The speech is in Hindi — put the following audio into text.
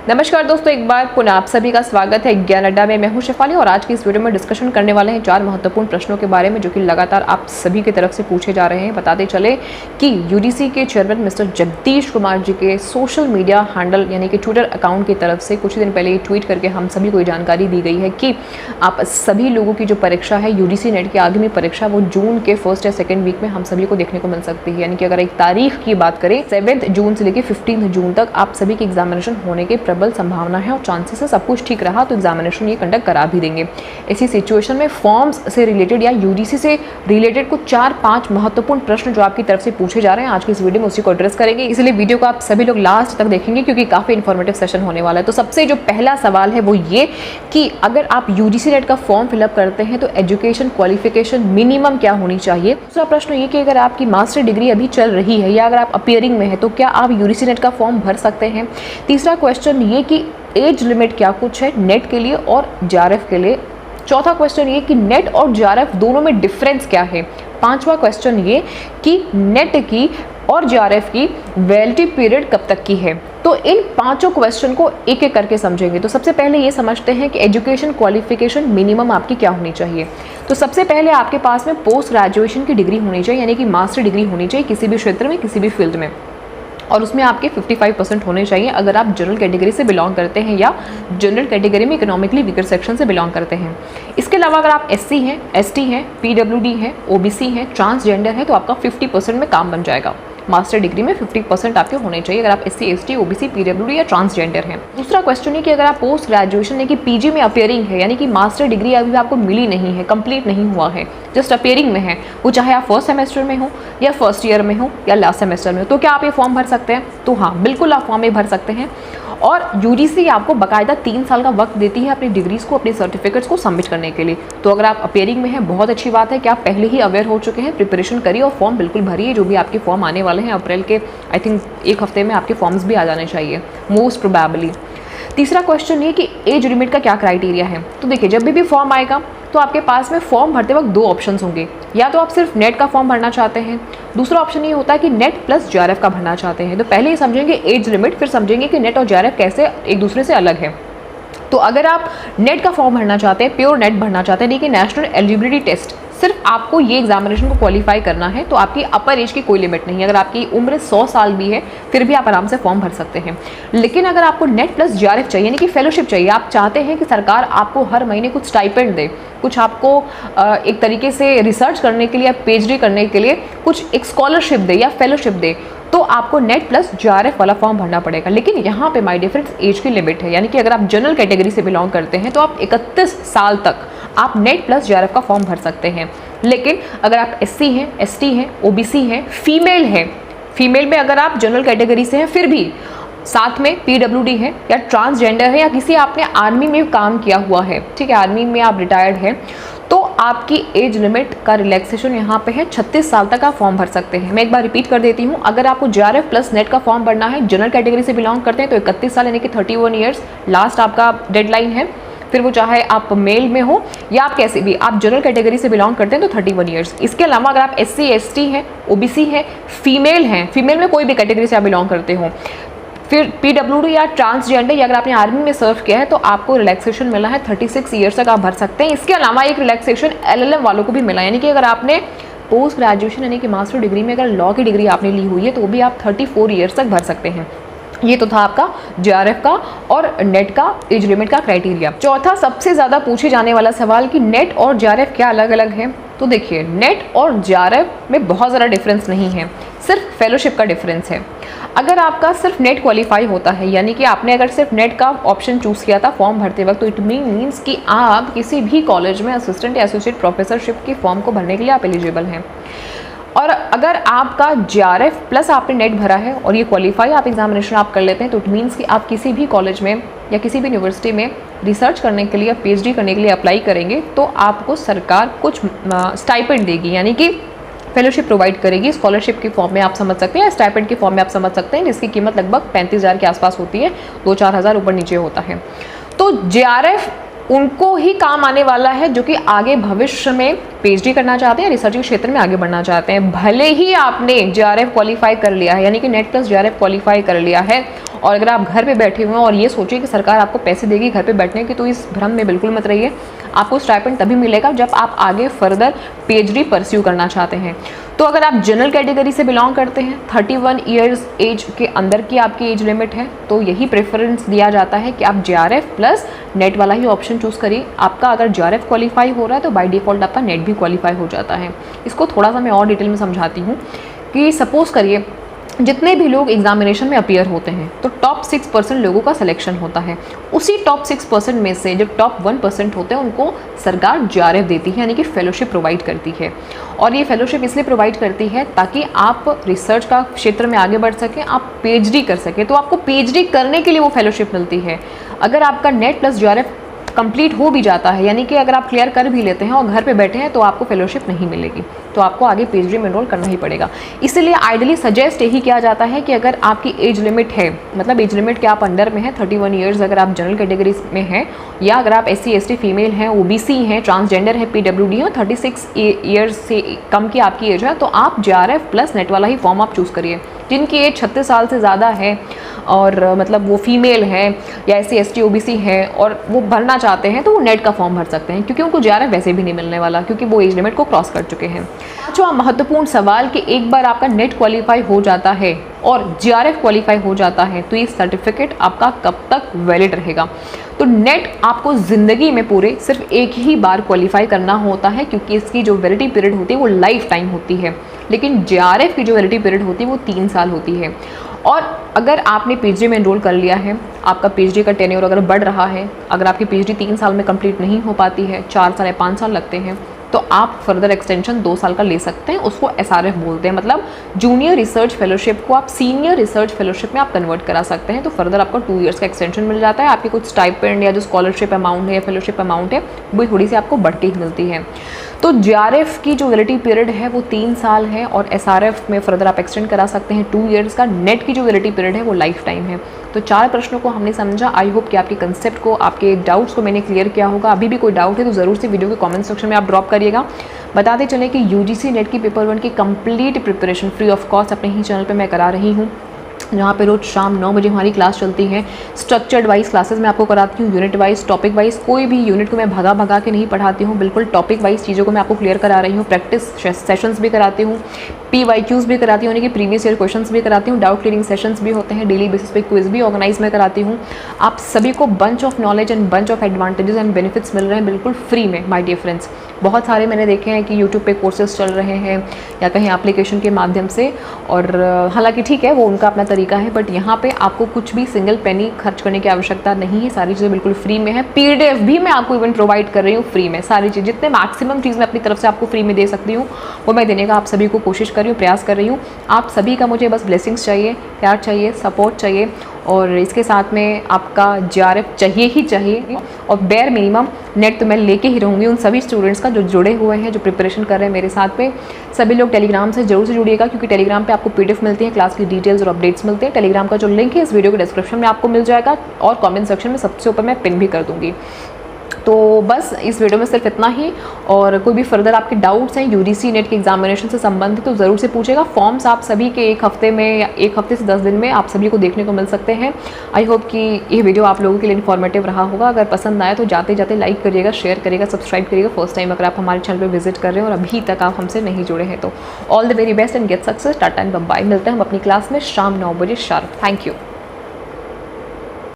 नमस्कार दोस्तों, एक बार पुनः आप सभी का स्वागत है ज्ञान अड्डा में। मैं हूं शेफाली और आज की इस वीडियो में डिस्कशन करने वाले हैं 4 महत्वपूर्ण प्रश्नों के बारे में जो कि लगातार आप सभी की तरफ से पूछे जा रहे हैं। बताते चले कि यूडीसी के चेयरमैन मिस्टर जगदीश कुमार जी के सोशल मीडिया हैंडल यानी कि ट्विटर अकाउंट की तरफ से कुछ दिन पहले ये ट्वीट करके हम सभी को ये जानकारी दी गई है कि आप सभी लोगों की जो परीक्षा है यूडीसी नेट की आगामी परीक्षा वो जून के फर्स्ट या सेकेंड वीक में हम सभी को देखने को मिल सकती है। यानी कि अगर एक तारीख की बात करें 7 जून से लेकर 15 जून तक आप सभी की एग्जामिनेशन होने की प्रबल संभावना है और चांसेस है सब कुछ ठीक रहा तो एग्जामिनेशन ये कंडक्ट करा भी देंगे। इसी सिचुएशन में फॉर्म्स से रिलेटेड या यूडीसी से रिलेटेड कुछ 4-5 महत्वपूर्ण प्रश्न जो आपकी तरफ से पूछे जा रहे हैं आज की इस वीडियो में उसी को एड्रेस करेंगे। इसलिए वीडियो को आप सभी लोग लास्ट तक देखेंगे क्योंकि काफी इंफॉर्मेटिव सेशन होने वाला है। तो सबसे जो पहला सवाल है वो ये कि अगर आप यूजीसी नेट का फॉर्म फिलअप करते हैं तो एजुकेशन क्वालिफिकेशन मिनिमम क्या होनी चाहिए। दूसरा प्रश्न ये कि अगर आपकी मास्टर डिग्री अभी चल रही है या अगर आप अपियरिंग में है तो क्या आप यूजीसी नेट का फॉर्म भर सकते हैं। तीसरा क्वेश्चन ये कि एज लिमिट क्या कुछ है नेट के लिए और जेआरएफ के लिए। चौथा क्वेश्चन ये कि नेट और जेआरएफ दोनों में डिफरेंस क्या है। पांचवा क्वेश्चन ये कि नेट की और जेआरएफ की वैलिडिटी पीरियड कब तक की है। तो इन पांचों क्वेश्चन को एक एक करके समझेंगे। तो सबसे पहले ये समझते हैं कि एजुकेशन क्वालिफिकेशन मिनिमम आपकी क्या होनी चाहिए। तो सबसे पहले आपके पास में पोस्ट ग्रेजुएशन की डिग्री होनी चाहिए यानी कि मास्टर डिग्री होनी चाहिए किसी भी क्षेत्र में किसी भी फील्ड में और उसमें आपके 55% होने चाहिए अगर आप जनरल कैटेगरी से बिलोंग करते हैं या जनरल कैटेगरी में इकोनॉमिकली वीकर सेक्शन से बिलोंग करते हैं। इसके अलावा अगर आप एससी हैं, एसटी हैं, पीडब्ल्यूडी हैं, ओबीसी हैं, ट्रांसजेंडर है तो आपका 50% में काम बन जाएगा। मास्टर डिग्री में 50% आपके होने चाहिए अगर आप एससी, एसटी, ओबीसी, पीडब्ल्यूडी या ट्रांसजेंडर हैं। दूसरा क्वेश्चन है कि अगर आप पोस्ट ग्रेजुएशन यानी कि पीजी में अपियरिंग है यानी कि मास्टर डिग्री अभी आपको मिली नहीं है, कंप्लीट नहीं हुआ है, जस्ट अपियरिंग में है, वो चाहे आप फर्स्ट सेमेस्टर में हो या फर्स्ट ईयर में हो या लास्ट सेमेस्टर में हो, तो क्या आप ये फॉर्म भर सकते हैं। तो हाँ, बिल्कुल आप फॉर्म ये भर सकते हैं और यूजीसी आपको बाकायदा 3 साल का वक्त देती है अपनी डिग्रीज को अपने सर्टिफिकेट्स को सबमिट करने के लिए। तो अगर आप अपियरिंग में हैं बहुत अच्छी बात है कि आप पहले ही अवेयर हो चुके हैं, प्रिपरेशन करिए और फॉर्म बिल्कुल भरिए। जो भी आपके फॉर्म आने वाले हैं अप्रैल के आई थिंक 1 हफ्ते में आपके फॉर्म्स भी आ जाने चाहिए मोस्ट प्रोबेबली। तीसरा क्वेश्चन ये कि एज लिमिट का क्या क्राइटेरिया है। तो देखिए जब भी फॉर्म आएगा तो आपके पास में फॉर्म भरते वक्त 2 ऑप्शंस होंगे, या तो आप सिर्फ नेट का फॉर्म भरना चाहते हैं, दूसरा ऑप्शन ये होता है कि नेट प्लस जेआरएफ का भरना चाहते हैं। तो पहले ही समझेंगे एज लिमिट फिर समझेंगे कि नेट और जेआरएफ कैसे एक दूसरे से अलग है। तो अगर आप नेट का फॉर्म भरना चाहते हैं, प्योर नेट भरना चाहते हैं, लेकिन नेशनल एलिजिबिलिटी टेस्ट सिर्फ आपको ये एग्जामिनेशन को क्वालिफाई करना है तो आपकी अपर एज की कोई लिमिट नहीं है। अगर आपकी उम्र 100 साल भी है फिर भी आप आराम से फॉर्म भर सकते हैं। लेकिन अगर आपको नेट प्लस जेआरएफ चाहिए यानी कि फेलोशिप चाहिए, आप चाहते हैं कि सरकार आपको हर महीने कुछ स्टाइपेंड दे, कुछ आपको एक तरीके से रिसर्च करने के लिए या पीएचडी करने के लिए कुछ एक स्कॉलरशिप दे या फेलोशिप दे, तो आपको नेट प्लस जेआरएफ वाला फॉर्म भरना पड़ेगा। लेकिन यहाँ पे माय डिफरेंस एज की लिमिट है यानी कि अगर आप जनरल कैटेगरी से बिलोंग करते हैं तो आप 31 साल तक आप नेट प्लस जेआरएफ का फॉर्म भर सकते हैं। लेकिन अगर आप एससी हैं, एसटी हैं, ओबीसी हैं, फीमेल हैं, फीमेल में अगर आप जनरल कैटेगरी से हैं फिर भी साथ में पीडब्ल्यूडी है या ट्रांसजेंडर है या किसी आपने आर्मी में काम किया हुआ है, ठीक है, आर्मी में आप रिटायर्ड हैं, तो आपकी एज लिमिट का रिलैक्सेशन यहाँ पे है 36 साल तक आप फॉर्म भर सकते हैं। मैं एक बार रिपीट कर देती हूँ, अगर आपको जेआरएफ प्लस नेट का फॉर्म भरना है, जनरल कैटेगरी से बिलोंग करते हैं तो 31 साल यानी कि 31 ईयर्स लास्ट आपका डेडलाइन है। फिर वो चाहे आप मेल में हो या आप कैसे भी, आप जनरल कैटेगरी से बिलोंग करते हैं तो 31 ईयर्स। इसके अलावा अगर आप एससी, एसटी हैं, ओबीसी हैं, फीमेल हैं, फीमेल में कोई भी कैटेगरी से आप बिलोंग करते हो, फिर पीडब्ल्यूडी या ट्रांसजेंडर या अगर आपने आर्मी में सर्व किया है तो आपको रिलैक्सेशन मिला है 36 ईयर्स तक आप भर सकते हैं। इसके अलावा एक रिलैक्सेशन एलएलएम वालों को भी मिला यानी कि अगर आपने पोस्ट ग्रेजुएशन यानी कि मास्टर डिग्री में अगर लॉ की डिग्री आपने ली हुई है तो भी आप 34 ईयर्स तक भर सकते हैं। ये तो था आपका जेआरएफ का और नेट का एज लिमिट का क्राइटेरिया। चौथा सबसे ज़्यादा पूछे जाने वाला सवाल कि नेट और जेआरएफ क्या अलग अलग है। तो देखिए नेट और जेआरएफ में बहुत ज़्यादा डिफरेंस नहीं है, सिर्फ फेलोशिप का डिफरेंस है। अगर आपका सिर्फ नेट क्वालिफाई होता है यानी कि आपने अगर सिर्फ नेट का ऑप्शन चूज़ किया था फॉर्म भरते वक्त तो इट मीन्स कि आप किसी भी कॉलेज में असिस्टेंट या एसोसिएट प्रोफेसरशिप के फॉर्म को भरने के लिए आप एलिजिबल हैं। और अगर आपका जेआरएफ प्लस आपने नेट भरा है और ये क्वालिफाई आप एग्जामिनेशन आप कर लेते हैं तो इट मीन्स कि आप किसी भी कॉलेज में या किसी भी यूनिवर्सिटी में रिसर्च करने के लिए पीएचडी करने के लिए अप्लाई करेंगे तो आपको सरकार कुछ स्टाइपेंड देगी यानी कि फेलोशिप प्रोवाइड करेगी। स्कॉलरशिप के फॉर्म में आप समझ सकते हैं या स्टाइपेंड के फॉर्म में आप समझ सकते हैं जिसकी कीमत लगभग 35,000 के आसपास होती है, 2-4 हज़ार ऊपर नीचे होता है। तो जेआरएफ उनको ही काम आने वाला है जो कि आगे भविष्य में पीएचडी करना चाहते हैं, रिसर्च के क्षेत्र में आगे बढ़ना चाहते हैं। भले ही आपने जेआरएफ क्वालिफाई कर लिया है, यानी कि नेट प्लस जेआरएफ क्वालिफाई कर लिया है, और अगर आप घर पे बैठे हुए हैं और ये सोचिए कि सरकार आपको पैसे देगी घर पे बैठने के, तो इस भ्रम में बिल्कुल मत रहिए। आपको स्टाइपेंड तभी मिलेगा जब आप आगे फर्दर पीएचडी परस्यू करना चाहते हैं। तो अगर आप जनरल कैटेगरी से बिलोंग करते हैं, 31 ईयर्स एज के अंदर की आपकी एज लिमिट है, तो यही प्रेफरेंस दिया जाता है कि आप जेआरएफ प्लस नेट वाला ही ऑप्शन चूज़ करिए। आपका अगर जेआरएफ क्वालिफाई हो रहा है तो बाय डिफ़ॉल्ट आपका नेट भी क्वालिफाई हो जाता है। इसको थोड़ा सा मैं और डिटेल में समझाती हूँ कि सपोज़ करिए जितने भी लोग एग्जामिनेशन में अपीयर होते हैं तो टॉप 6% लोगों का सिलेक्शन होता है। उसी टॉप 6% में से जो टॉप 1% होते हैं उनको सरकार जेआरएफ देती है, यानी कि फेलोशिप प्रोवाइड करती है। और ये फेलोशिप इसलिए प्रोवाइड करती है ताकि आप रिसर्च का क्षेत्र में आगे बढ़ सकें, आप पीएचडी कर सकें। तो आपको पीएचडी करने के लिए वो फेलोशिप मिलती है। अगर आपका नेट प्लस जेआरएफ कंप्लीट हो भी जाता है, यानी कि अगर आप क्लियर कर भी लेते हैं और घर पे बैठे हैं, तो आपको फेलोशिप नहीं मिलेगी, तो आपको आगे पीएचडी में एनरोल करना ही पड़ेगा। इसीलिए आइडियली सजेस्ट यही किया जाता है कि अगर आपकी एज लिमिट है, मतलब एज लिमिट के आप अंडर में है 31 ईयर्स, अगर आप जनरल कैटेगरी में हैं, या अगर आप SC ST फीमेल हैं, OBC हैं, ट्रांसजेंडर है, PWD हैं, 36 ईयर्स से कम की आपकी एज है, तो आप जेआरएफ प्लस नेट वाला ही फॉर्म आप चूज़ करिए। जिनकी एज 36 साल से ज़्यादा है और मतलब वो फीमेल है या SC ST OBC है और वो भरना चाहते हैं, तो वो नेट का फॉर्म भर सकते हैं, क्योंकि उनको जेआरएफ वैसे भी नहीं मिलने वाला, क्योंकि वो एज लिमिट को क्रॉस कर चुके हैं। पांचवा महत्वपूर्ण सवाल कि एक बार आपका नेट क्वालिफाई हो जाता है और जेआरएफ क्वालिफाई हो जाता है तो ये सर्टिफिकेट आपका कब तक वैलिड रहेगा। तो नेट आपको ज़िंदगी में पूरे सिर्फ एक ही बार क्वालिफाई करना होता है, क्योंकि इसकी जो वैलिडिटी पीरियड होती है वो लाइफ टाइम होती है। लेकिन जेआरएफ की जो वैलिडिटी पीरियड होती है वो 3 साल होती है। और अगर आपने पीएचडी में एनरोल कर लिया है, आपका पीएचडी का टेन्योर अगर बढ़ रहा है, अगर आपकी पीएचडी 3 साल में कंप्लीट नहीं हो पाती है, 4 साल या 5 साल लगते हैं, तो आप फर्दर एक्सटेंशन 2 साल का ले सकते हैं। उसको SRF बोलते हैं, मतलब जूनियर रिसर्च फेलोशिप को आप सीनियर रिसर्च फेलोशिप में आप कन्वर्ट करा सकते हैं। तो फर्दर आपको 2 ईयर्स का एक्सटेंशन मिल जाता है। आपकी कुछ स्टाइपेंड या जो स्कॉलरशिप अमाउंट है या फेलोशिप अमाउंट है वो थोड़ी सी आपको बढ़ के ही मिलती है। तो जेआरएफ की जो वैलिडिटी पीरियड है वो 3 साल है और SRF में फर्दर आप एक्सटेंड करा सकते हैं 2 ईयर्स का। नेट की जो वैलिडिटी पीरियड है वो लाइफ टाइम है। तो 4 प्रश्नों को हमने समझा। आई होप कि आपके कंसेप्ट को, आपके डाउट्स को मैंने क्लियर किया होगा। अभी भी कोई डाउट है तो ज़रूर से वीडियो के कमेंट सेक्शन में आप ड्रॉप करिएगा। बताते चलें कि UGC नेट की पेपर 1 की complete preparation free of cost अपने ही चैनल पे मैं करा रही हूँ, जहाँ पे रोज़ शाम 9 बजे हमारी क्लास चलती है। स्ट्रक्चर्ड वाइज क्लासेस मैं आपको कराती हूँ, यूनिट वाइज, टॉपिक वाइज। कोई भी यूनिट को मैं भगा के नहीं पढ़ाती हूँ, बिल्कुल टॉपिक वाइज चीज़ों को मैं आपको क्लियर करा रही हूँ। प्रैक्टिस सेशंस भी कराती हूँ, PYQs भी कराती हूँ, यानी कि प्रीवियस ईयर क्वेश्चंस भी कराती हूँ, डाउट क्लियरिंग सेशंस भी होते हैं, डेली बेसिस पे क्विज भी ऑर्गेनाइज मैं कराती हूँ। आप सभी को bunch of knowledge and bunch of advantages and benefits मिल रहे हैं बिल्कुल फ्री में माय डियर फ्रेंड्स। बहुत सारे मैंने देखे हैं कि यूट्यूब पे कोर्सेज चल रहे हैं या कहीं एप्लीकेशन के माध्यम से, और हालांकि ठीक है वो उनका अपना तरीका है, बट यहाँ पे आपको कुछ भी सिंगल पेनी खर्च करने की आवश्यकता नहीं है। सारी चीज़ें बिल्कुल फ्री में है। PDF भी मैं आपको इवन प्रोवाइड कर रही हूँ फ्री में। सारी चीज़, जितने मैक्सिमम चीज़ मैं अपनी तरफ से आपको फ्री में दे सकती हूँ वो मैं देने का आप सभी को कोशिश कर रही हूँ, प्रयास कर रही हूँ। आप सभी का मुझे बस ब्लेसिंग्स चाहिए, प्यार चाहिए, सपोर्ट चाहिए, और इसके साथ में आपका जेआरएफ चाहिए ही चाहिए। और बेयर मिनिमम नेट तो मैं लेके ही रहूँगी उन सभी स्टूडेंट्स का जो जुड़े हुए हैं, जो प्रिपरेशन कर रहे हैं मेरे साथ पे। सभी लोग टेलीग्राम से जरूर से जुड़िएगा, क्योंकि टेलीग्राम पे आपको PDF मिलती है, क्लास की डिटेल्स और अपडेट्स मिलते हैं। टेलीग्राम का जो लिंक है इस वीडियो के डिस्क्रिप्शन में आपको मिल जाएगा, और कमेंट सेक्शन में सबसे ऊपर मैं पिन भी कर दूँगी। तो बस इस वीडियो में सिर्फ इतना ही, और कोई भी फर्दर आपके डाउट्स हैं UGC नेट के एग्जामिनेशन से संबंधित तो ज़रूर से पूछेगा। फॉर्म्स आप सभी के 1 हफ्ते में या 1 हफ्ते से 10 दिन में आप सभी को देखने को मिल सकते हैं। आई होप कि ये वीडियो आप लोगों के लिए इन्फॉर्मेटिव रहा होगा। अगर पसंद आया तो जाते जाते लाइक करिएगा, शेयर करिएगा, सब्सक्राइब करिएगा फर्स्ट टाइम अगर आप हमारे चैनल पर विजिट कर रहे हैं और अभी तक आप हमसे नहीं जुड़े हैं तो। All the very best and get success. Tata and bye bye. मिलते हैं हम अपनी क्लास में शाम 9 बजे शार्प। Thank you.